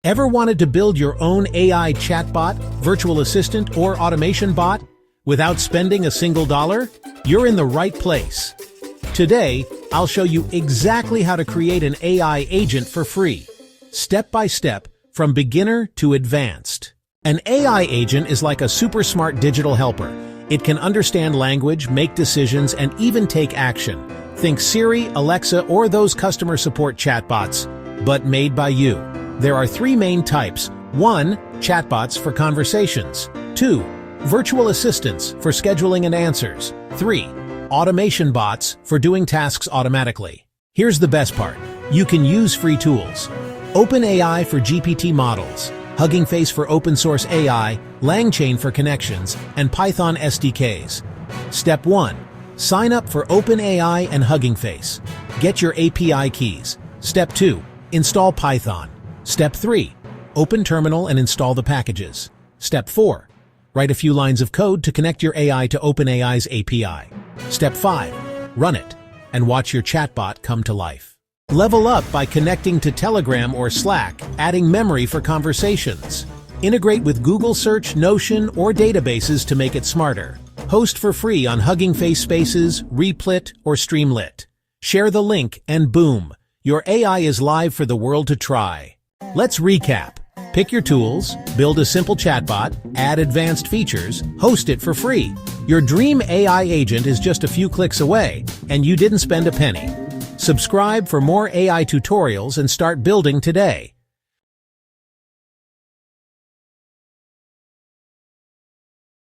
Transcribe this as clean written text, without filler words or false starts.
Ever wanted to build your own AI chatbot, virtual assistant, or automation bot without spending a single dollar? You're in the right place. Today, I'll show you exactly how to create an AI agent for free, step by step, from beginner to advanced. An AI agent is like a super smart digital helper. It can understand language, make decisions, and even take action. Think Siri, Alexa, or those customer support chatbots, but made by you. There are three main types. 1. Chatbots for conversations. 2. Virtual assistants for scheduling and answers. 3. Automation bots for doing tasks automatically. Here's the best part. You can use free tools. OpenAI for GPT models, Hugging Face for open source AI, LangChain for connections, and Python SDKs. Step 1. Sign up for OpenAI and Hugging Face. Get your API keys. Step 2. Install Python. Step 3. Open Terminal and install the packages. Step 4. Write a few lines of code to connect your AI to OpenAI's API. Step 5. Run it and watch your chatbot come to life. Level up by connecting to Telegram or Slack, adding memory for conversations. Integrate with Google Search, Notion, or databases to make it smarter. Host for free on Hugging Face Spaces, Replit, or Streamlit. Share the link and boom, your AI is live for the world to try. Let's recap. Pick your tools, build a simple chatbot, add advanced features, host it for free. Your dream AI agent is just a few clicks away, and you didn't spend a penny. Subscribe for more AI tutorials and start building today.